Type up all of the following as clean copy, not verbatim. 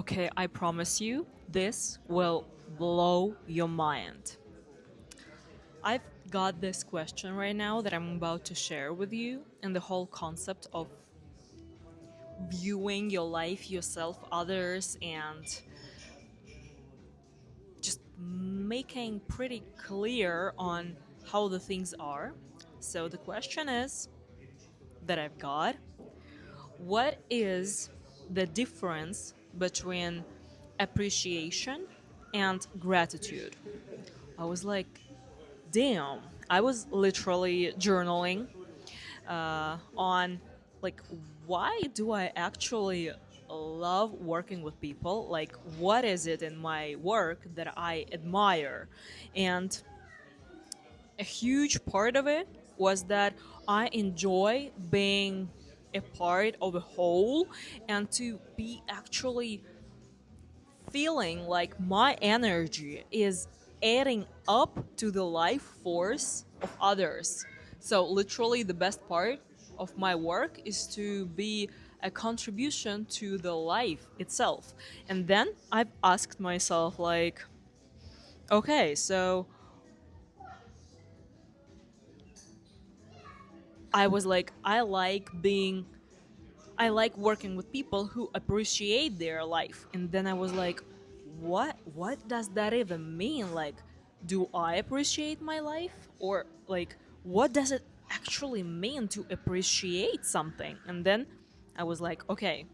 Okay, I promise you, this will blow your mind. I've got this question right now that I'm about to share with you, and the whole concept of viewing your life, yourself, others, and just making pretty clear on how the things are. So, the question is that I've got: what is the difference between appreciation and gratitude? I was like, damn. I was literally journaling on like why do I actually love working with people? Like, what is it in my work that I admire? And a huge part of it was that I enjoy being a part of a whole and to be actually feeling like my energy is adding up to the life force of others. So, literally, the best part of my work is to be a contribution to the life itself. And then I've asked myself, like, okay, so I was like, I like working with people who appreciate their life. And then I was like, what does that even mean? Like, do I appreciate my life? Or like what does it actually mean to appreciate something? And then I was like, okay,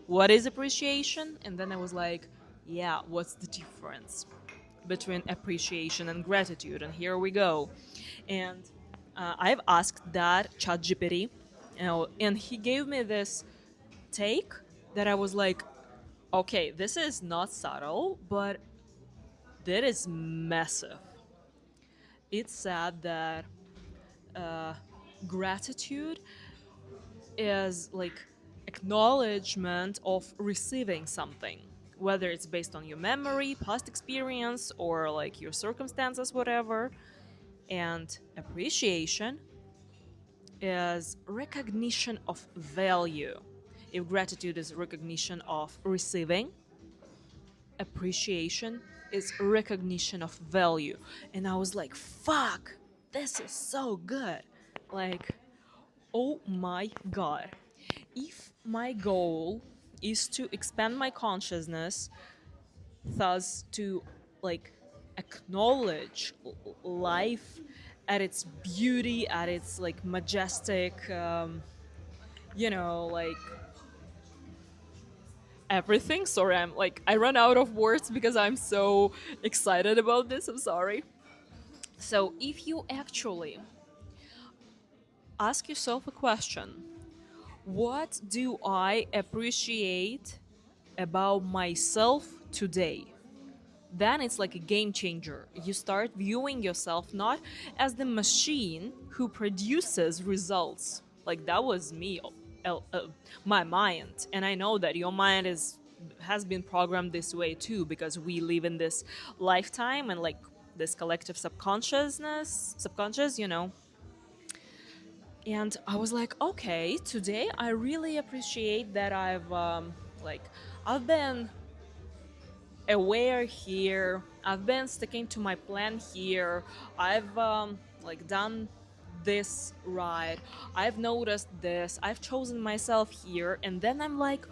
what is appreciation? And then I was like, yeah, what's the difference between appreciation and gratitude? And here we go. And I've asked that ChatGPT, and he gave me this take that I was like, okay, this is not subtle, but that is massive. It said that gratitude is like acknowledgement of receiving something, whether it's based on your memory, past experience, or like your circumstances, whatever. And appreciation is recognition of value. If gratitude is recognition of receiving, appreciation is recognition of value. And I was like, fuck, this is so good. Like, oh my god. If my goal is to expand my consciousness, thus to like acknowledge life at its beauty, at its like majestic, like everything. Sorry, I'm like, I run out of words because I'm so excited about this. I'm sorry. So, if you actually ask yourself a question, what do I appreciate about myself today? Then it's like a game changer. You start viewing yourself not as the machine who produces results. Like that was me, my mind, and I know that your mind is has been programmed this way too because we live in this lifetime and like this collective subconscious, and I was like, okay, today I really appreciate that like I've been aware here. I've been sticking to my plan here. I've like done this right. I've noticed this. I've chosen myself here, and then I'm like,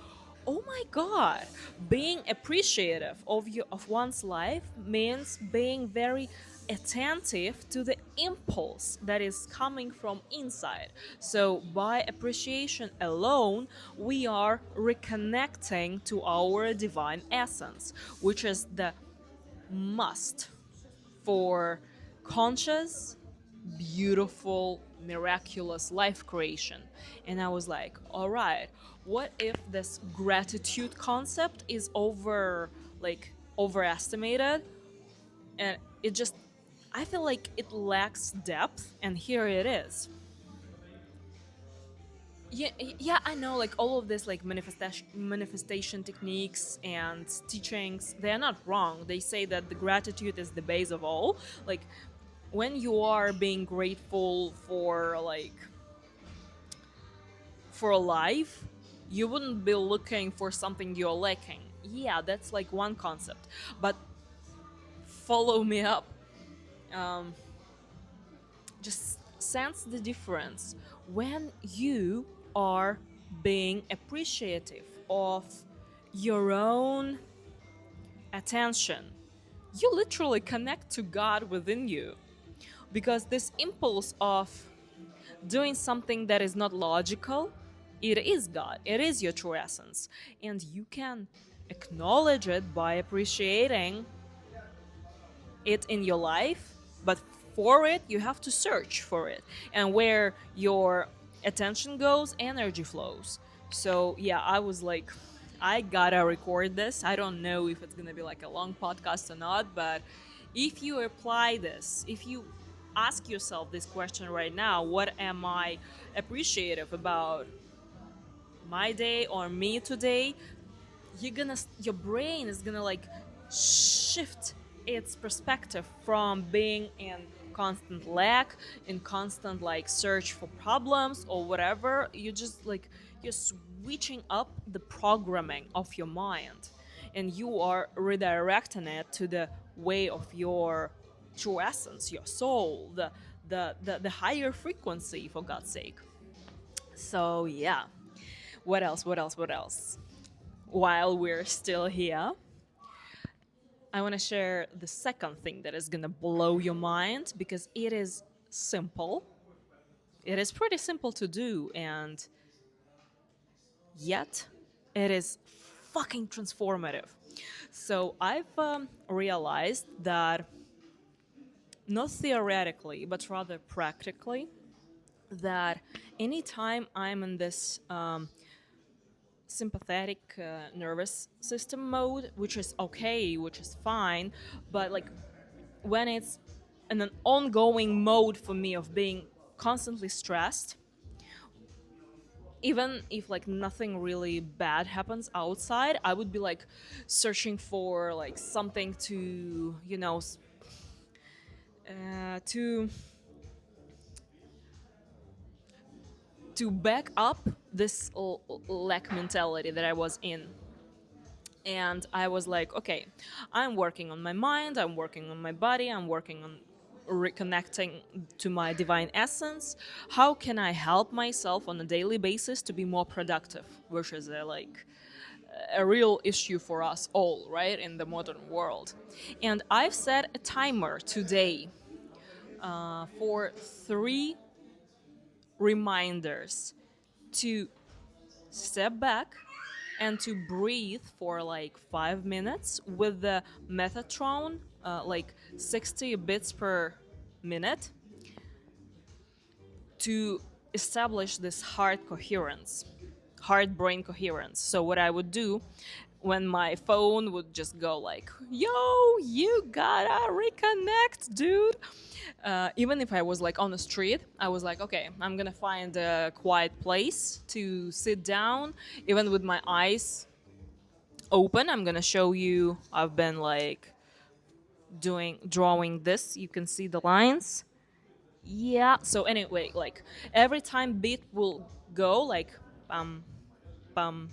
oh my god, being appreciative of one's life means being very attentive to the impulse that is coming from inside. So by appreciation alone, we are reconnecting to our divine essence, which is the must for conscious, beautiful, miraculous life creation. And I was like, all right, what if this gratitude concept is overestimated, and it just, I feel like it lacks depth, and here it is. Yeah, I know. Like all of this, like manifestation techniques and teachings, they are not wrong. They say that the gratitude is the base of all. Like when you are being grateful for life, you wouldn't be looking for something you're lacking. Yeah, that's like one concept. But follow me up. Um, just sense the difference when you are being appreciative of your own attention. You literally connect to God within you, because this impulse of doing something that is not logical, it is God, it is your true essence, and you can acknowledge it by appreciating it in your life. But for it you have to search for it, and where your attention goes, energy flows. So yeah, I was like, I gotta record this. I don't know if it's gonna be like a long podcast or not, but if you apply this, if you ask yourself this question right now, what am I appreciative about my day or me today, your brain is gonna like shift its perspective from being in constant lack, in constant like search for problems or whatever. You just like, you're switching up the programming of your mind, and you are redirecting it to the way of your true essence, your soul, the higher frequency, for God's sake. So yeah, what else, while we're still here, I want to share the second thing that is going to blow your mind, because it is simple. It is pretty simple to do, and yet it is fucking transformative. So I've realized that, not theoretically, but rather practically, that anytime I'm in this sympathetic nervous system mode, which is okay, which is fine, but like when it's in an ongoing mode for me of being constantly stressed, even if like nothing really bad happens outside, I would be like searching for like something to, to back up this lack mentality that I was in. And I was like, okay, I'm working on my mind, I'm working on my body, I'm working on reconnecting to my divine essence. How can I help myself on a daily basis to be more productive, which is a real issue for us all, right, in the modern world. And I've set a timer today for 3 reminders to step back and to breathe for like 5 minutes with the Metatron, like 60 bits per minute, to establish this heart brain coherence. So, what I would do when my phone would just go like, yo, you gotta reconnect, dude. Even if I was like on the street, I was like, okay, I'm gonna find a quiet place to sit down, even with my eyes open. I'm gonna show you, I've been like drawing this. You can see the lines. Yeah. So anyway, like every time beat will go like bum bum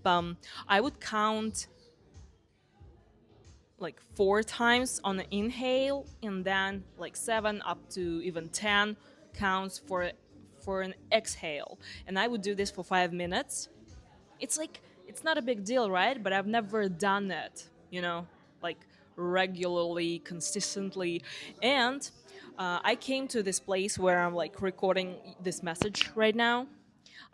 bum, I would count like 4 times on the inhale, and then like 7 up to even 10 counts for an exhale. And I would do this for 5 minutes. It's like, it's not a big deal, right? But I've never done it, like regularly, consistently. And I came to this place where I'm like recording this message right now.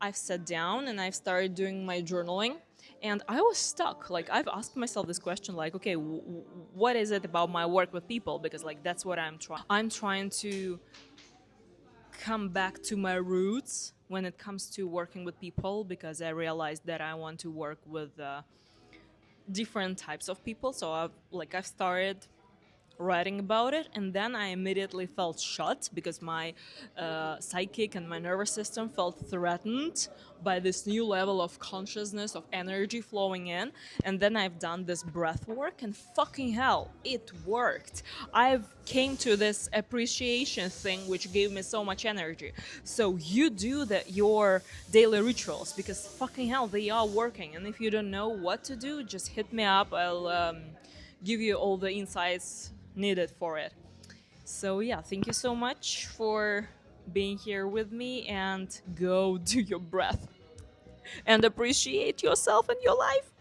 I've sat down and I've started doing my journaling, and I was stuck. Like, I've asked myself this question, like, okay, what is it about my work with people? Because like that's what I'm trying to come back to my roots when it comes to working with people, because I realized that I want to work with different types of people. So I've started writing about it, and then I immediately felt shut because my psychic and my nervous system felt threatened by this new level of consciousness, of energy flowing in. And then I've done this breath work, and fucking hell, it worked. I've came to this appreciation thing which gave me so much energy. So you do your daily rituals, because fucking hell, they are working. And if you don't know what to do, just hit me up. I'll give you all the insights needed for it. So, yeah, thank you so much for being here with me, and go do your breath and appreciate yourself and your life.